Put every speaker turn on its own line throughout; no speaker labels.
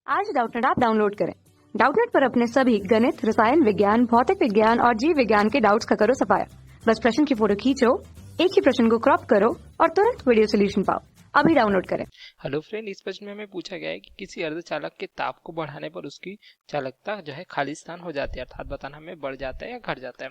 आज Doubtnut app download करें। Doubtnut पर अपने सभी गणित, रसायन विज्ञान, भौतिक विज्ञान और जीव विज्ञान के डाउट्स का करो सफाया। बस प्रश्न की फोटो खींचो, एक ही प्रश्न को क्रॉप करो और तुरंत वीडियो सोल्यूशन पाओ। अभी डाउनलोड करें।
हेलो फ्रेंड, इस प्रश्न में हमें पूछा गया है कि किसी अर्धचालक के ताप को बढ़ाने पर उसकी चालकता जो है खाली स्थान हो जाती है, अर्थात बताना हमें बढ़ जाता है या घट जाता है।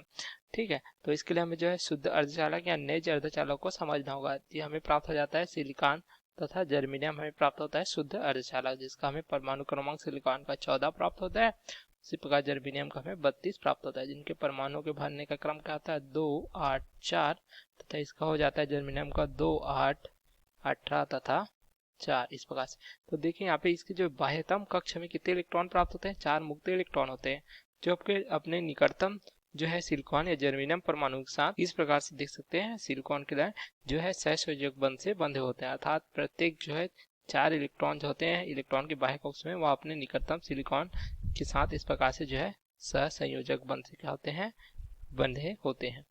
ठीक है, तो इसके लिए हमें जो है शुद्ध अर्धचालक या नेज अर्धचालक को समझना होगा। ये हमें प्राप्त हो जाता है सिलिकॉन तथा जर्मेनियम हमें प्राप्त होता है शुद्ध अर्धचालक, जिसका हमें परमाणु क्रमांक सिलिकॉन का 14 प्राप्त होता है। इसी प्रकार जर्मेनियम का हमें 32 प्राप्त होता है, जिनके परमाणु के भरने का क्रम क्या आता है 2, 8, 4 तथा इसका हो जाता है जर्मेनियम का 2, 8, 18 तथा 4 इस प्रकार से। तो देखिए यहाँ पे इसके जो बाह्यतम कक्ष में कितने इलेक्ट्रॉन प्राप्त होते हैं, 4 मुक्त इलेक्ट्रॉन होते हैं, जो आपके अपने निकटतम जो है सिलिकॉन या जर्मेनियम परमाणु के साथ इस प्रकार से देख सकते हैं। सिलिकॉन के जो है सहसंयोजक बंध से बंधे होते हैं, अर्थात प्रत्येक जो है 4 इलेक्ट्रॉन जो होते हैं इलेक्ट्रॉन के बाह्य कक्ष में, वह अपने निकटतम सिलिकॉन के साथ इस प्रकार से जो है सहसंयोजक बंध से क्या होते हैं, बंधे होते हैं।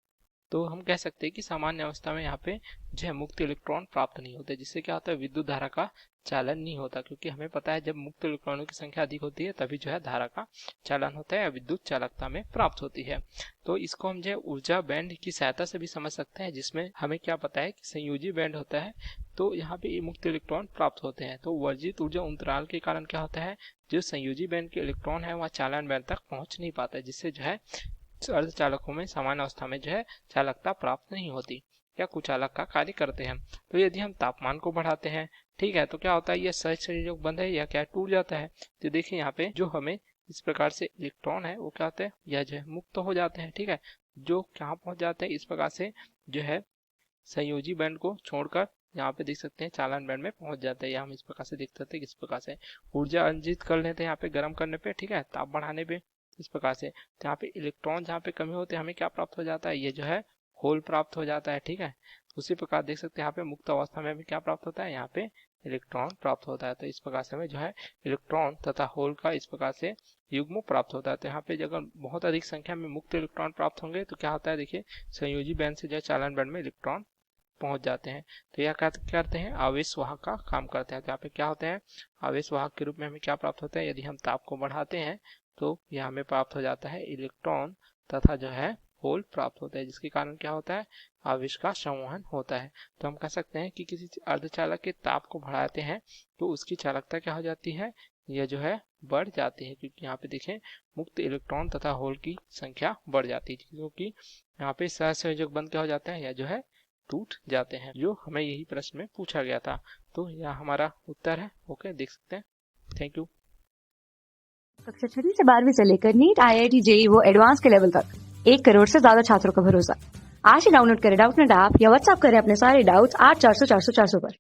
तो हम कह सकते हैं कि सामान्य अवस्था में यहाँ पे जो है मुक्त इलेक्ट्रॉन प्राप्त नहीं होते, जिससे क्या होता है विद्युत धारा का चालन नहीं होता, क्योंकि हमें पता है जब मुक्त इलेक्ट्रॉनों की संख्या अधिक होती है तभी जो है धारा का चालन होता है या विद्युत चालकता में प्राप्त होती है। तो इसको हम जो है ऊर्जा बैंड की सहायता से भी समझ सकते हैं, जिसमें हमें क्या पता है कि संयोजी बैंड होता है, तो यहाँ पे मुक्त इलेक्ट्रॉन प्राप्त होते हैं। तो वर्जित ऊर्जा अंतराल के कारण क्या होता है, जो संयोजी बैंड के इलेक्ट्रॉन है वह चालन बैंड तक पहुंच नहीं पाता, जिससे जो है अर्धचालकों में सामान्य अवस्था में जो है चालकता प्राप्त नहीं होती या कुचालक का कार्य करते हैं। तो यदि हम तापमान को बढ़ाते हैं, ठीक है, तो क्या होता है, यह सहसंयोजक बंध है या क्या टूट जाता है। तो देखिए यहाँ पे जो हमें इस प्रकार से इलेक्ट्रॉन है वो क्या होते हैं, यह जो है मुक्त हो जाते हैं। ठीक है, जो कहाँ पहुंच जाते हैं, इस प्रकार से जो है संयोजी बैंड को छोड़कर यहाँ पे देख सकते हैं चालन बैंड में पहुंच जाते हैं। या हम इस प्रकार से देख सकते हैं किस प्रकार से ऊर्जा अर्जित कर लेते हैं यहाँ पे गर्म करने पे, ठीक है, ताप बढ़ाने पे इस प्रकार से। तो यहाँ पे इलेक्ट्रॉन जहाँ पे कमी होते हैं हमें क्या प्राप्त हो जाता है, ये जो है होल प्राप्त हो जाता है। ठीक है, उसी प्रकार देख सकते हैं यहाँ पे मुक्त अवस्था में भी क्या प्राप्त होता है, यहाँ पे इलेक्ट्रॉन प्राप्त होता है। तो इस प्रकार से हमें जो है इलेक्ट्रॉन तथा होल का इस प्रकार से युग्म प्राप्त होता है। तो यहाँ पे अगर बहुत अधिक संख्या में मुक्त इलेक्ट्रॉन प्राप्त होंगे तो क्या होता है, देखिए संयोजी बैंड से जो है चालन बैंड में इलेक्ट्रॉन पहुंच जाते हैं। तो यह क्या करते हैं, आवेश वाहक का काम करते हैं। तो यहाँ पे क्या होते हैं, आवेश वाहक के रूप में हमें क्या प्राप्त होता है, यदि हम ताप को बढ़ाते हैं तो यह हमें प्राप्त हो जाता है इलेक्ट्रॉन तथा जो है होल प्राप्त होता है, जिसके कारण क्या होता है, आवेश का संवहन होता है। तो हम कह सकते हैं कि किसी अर्धचालक के ताप को बढ़ाते हैं तो उसकी चालकता क्या हो जाती है, यह जो है बढ़ जाती है, क्योंकि यहाँ पे देखें मुक्त इलेक्ट्रॉन तथा होल की संख्या बढ़ जाती है, क्योंकि यहाँ पे सहसंयोजक बंध क्या हो जाता है, यह जो है टूट जाते हैं, जो हमें यही प्रश्न में पूछा गया था। तो यह हमारा उत्तर है। ओके, देख सकते हैं। Thank you.
कक्षा 6 से 12वीं से लेकर नीट, IIT, JEE वो एडवांस के लेवल तक 1 करोड़ से ज्यादा छात्रों का भरोसा। आज ही डाउनलोड करें डाउटनेट ऐप या व्हाट्सएप करें अपने सारे डाउट्स 8400 400 400 पर।